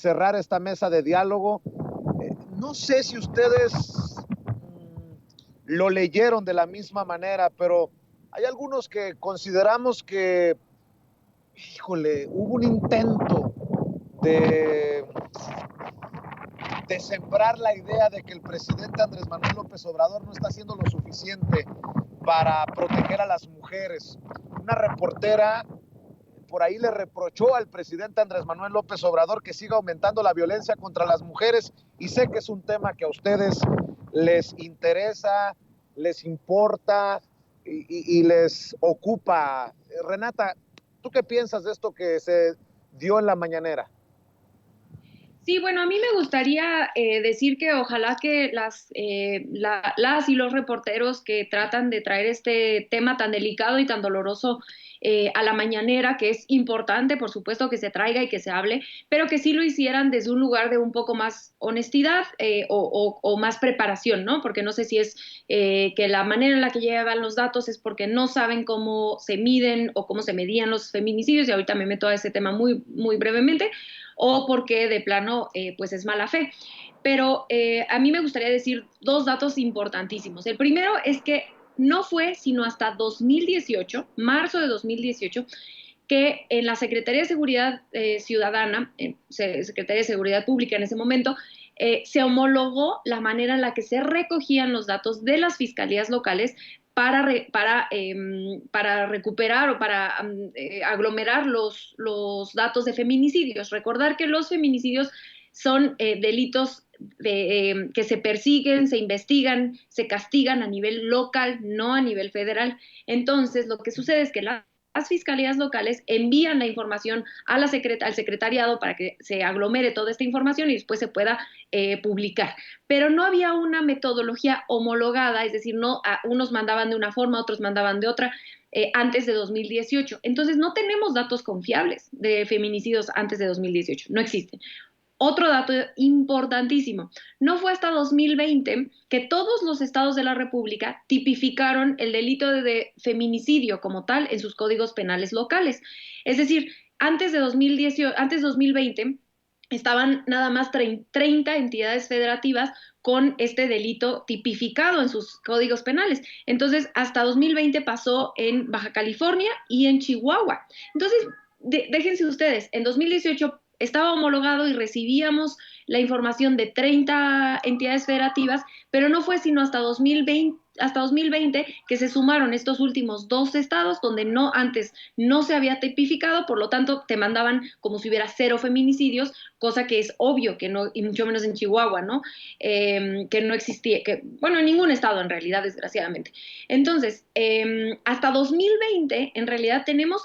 cerrar esta mesa de diálogo. No sé si ustedes lo leyeron de la misma manera, pero hay algunos que consideramos que, híjole, hubo un intento de, de sembrar la idea de que el presidente Andrés Manuel López Obrador no está haciendo lo suficiente para proteger a las mujeres. Una reportera por ahí le reprochó al presidente Andrés Manuel López Obrador que siga aumentando la violencia contra las mujeres, y sé que es un tema que a ustedes les interesa, les importa y les ocupa. Renata, ¿tú qué piensas de esto que se dio en la mañanera? Sí, bueno, a mí me gustaría decir que ojalá que las y los reporteros que tratan de traer este tema tan delicado y tan doloroso a la mañanera, que es importante, por supuesto, que se traiga y que se hable, pero que sí lo hicieran desde un lugar de un poco más honestidad o más preparación, ¿no? Porque no sé si es que la manera en la que llevan los datos es porque no saben cómo se miden o cómo se medían los feminicidios, y ahorita me meto a ese tema muy, muy brevemente, o porque de plano pues es mala fe. Pero a mí me gustaría decir dos datos importantísimos. El primero es que no fue sino hasta 2018, marzo de 2018, que en la Secretaría de Seguridad Ciudadana, Secretaría de Seguridad Pública en ese momento, se homologó la manera en la que se recogían los datos de las fiscalías locales para recuperar o para aglomerar los datos de feminicidios. Recordar que los feminicidios son delitos que se persiguen, se investigan, se castigan a nivel local, no a nivel federal. Entonces, lo que sucede es que las fiscalías locales envían la información a al secretariado para que se aglomere toda esta información y después se pueda publicar. Pero no había una metodología homologada, es decir, no, unos mandaban de una forma, otros mandaban de otra. Antes de 2018. Entonces, no tenemos datos confiables de feminicidios antes de 2018, no existen. Otro dato importantísimo, no fue hasta 2020 que todos los estados de la República tipificaron el delito de feminicidio como tal en sus códigos penales locales. Es decir, antes de 2018, antes de 2020 estaban nada más 30 entidades federativas con este delito tipificado en sus códigos penales. Entonces, hasta 2020 pasó en Baja California y en Chihuahua. Entonces, déjense ustedes, en 2018 estaba homologado y recibíamos la información de 30 entidades federativas, pero no fue sino hasta 2020 que se sumaron estos últimos dos estados donde no antes no se había tipificado, por lo tanto te mandaban como si hubiera cero feminicidios, cosa que es obvio que no, y mucho menos en Chihuahua, ¿no? Que no existía, que bueno, en ningún estado en realidad, desgraciadamente. Entonces, hasta 2020 en realidad tenemos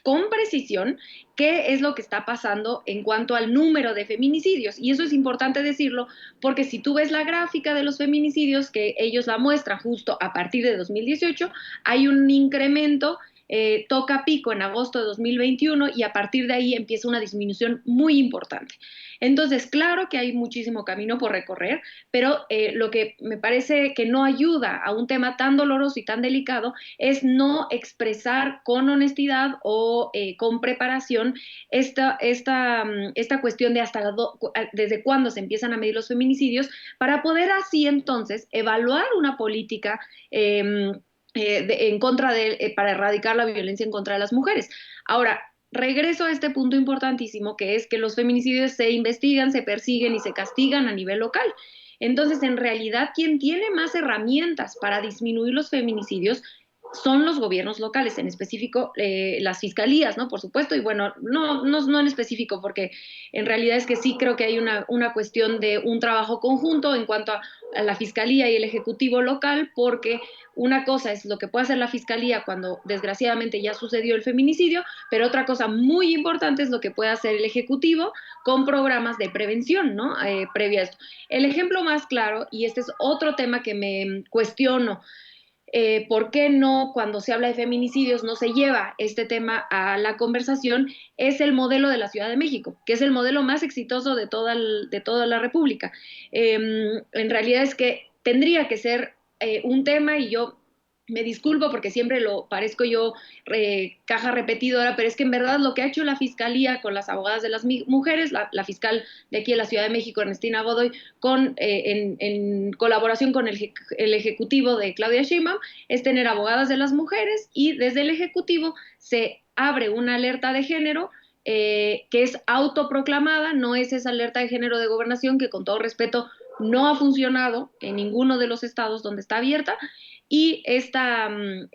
con precisión qué es lo que está pasando en cuanto al número de feminicidios. Y eso es importante decirlo porque si tú ves la gráfica de los feminicidios, que ellos la muestran justo a partir de 2018, hay un incremento, toca pico en agosto de 2021 y a partir de ahí empieza una disminución muy importante. Entonces, claro que hay muchísimo camino por recorrer, pero lo que me parece que no ayuda a un tema tan doloroso y tan delicado es no expresar con honestidad o con preparación esta cuestión de desde cuándo se empiezan a medir los feminicidios para poder así entonces evaluar una política en contra para erradicar la violencia en contra de las mujeres. Ahora, regreso a este punto importantísimo que es que los feminicidios se investigan, se persiguen y se castigan a nivel local. Entonces, en realidad, quien tiene más herramientas para disminuir los feminicidios son los gobiernos locales, en específico las fiscalías, ¿no? Por supuesto, y bueno, no en específico, porque en realidad es que sí creo que hay una cuestión de un trabajo conjunto en cuanto a la fiscalía y el ejecutivo local, porque una cosa es lo que puede hacer la fiscalía cuando desgraciadamente ya sucedió el feminicidio, pero otra cosa muy importante es lo que puede hacer el ejecutivo con programas de prevención, ¿no? Previa a esto. El ejemplo más claro, y este es otro tema que me cuestiono, ¿por qué no cuando se habla de feminicidios no se lleva este tema a la conversación? Es el modelo de la Ciudad de México, que es el modelo más exitoso de toda la República. En realidad es que tendría que ser un tema, y yo Me disculpo porque siempre lo parezco yo caja repetidora, pero es que en verdad lo que ha hecho la Fiscalía con las abogadas de las mujeres, la fiscal de aquí de la Ciudad de México, Ernestina Godoy, en colaboración con el Ejecutivo de Claudia Sheinbaum, es tener abogadas de las mujeres y desde el Ejecutivo se abre una alerta de género que es autoproclamada, no es esa alerta de género de gobernación que con todo respeto no ha funcionado en ninguno de los estados donde está abierta, y esta alerta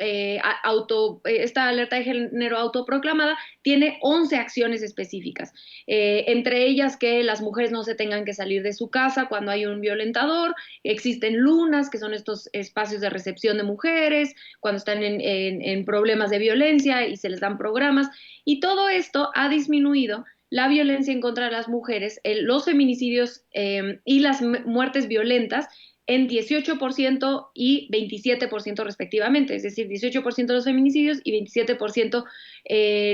de género autoproclamada tiene 11 acciones específicas, entre ellas que las mujeres no se tengan que salir de su casa cuando hay un violentador, existen lunas, que son estos espacios de recepción de mujeres, cuando están en problemas de violencia y se les dan programas, y todo esto ha disminuido la violencia en contra de las mujeres, los feminicidios y las muertes violentas en 18% y 27% respectivamente, es decir, 18% los feminicidios y 27%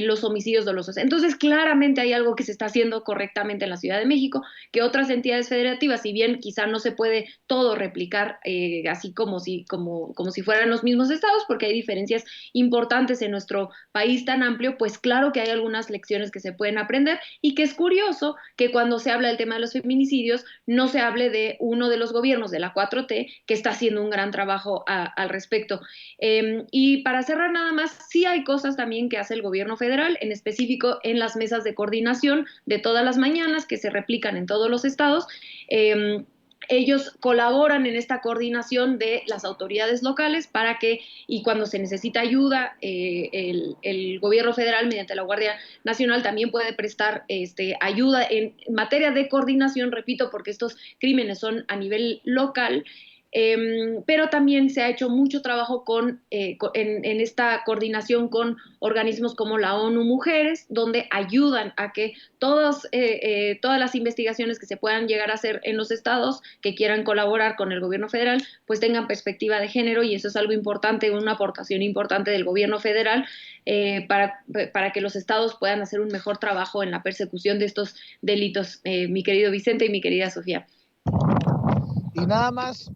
los homicidios dolosos. Entonces, claramente hay algo que se está haciendo correctamente en la Ciudad de México, que otras entidades federativas, si bien quizá no se puede todo replicar así como si fueran los mismos estados, porque hay diferencias importantes en nuestro país tan amplio, pues claro que hay algunas lecciones que se pueden aprender y que es curioso que cuando se habla del tema de los feminicidios no se hable de uno de los gobiernos de la 4T que está haciendo un gran trabajo al respecto. Y para cerrar nada más, sí hay cosas también que hace el gobierno federal, en específico en las mesas de coordinación de todas las mañanas que se replican en todos los estados. Ellos colaboran en esta coordinación de las autoridades locales para que, y cuando se necesita ayuda, el gobierno federal, mediante la Guardia Nacional, también puede prestar ayuda en materia de coordinación, repito, porque estos crímenes son a nivel local. Pero también se ha hecho mucho trabajo en esta coordinación con organismos como la ONU Mujeres, donde ayudan a que todas las investigaciones que se puedan llegar a hacer en los estados que quieran colaborar con el gobierno federal, pues tengan perspectiva de género, y eso es algo importante, una aportación importante del gobierno federal para que los estados puedan hacer un mejor trabajo en la persecución de estos delitos, mi querido Vicente y mi querida Sofía. Y nada más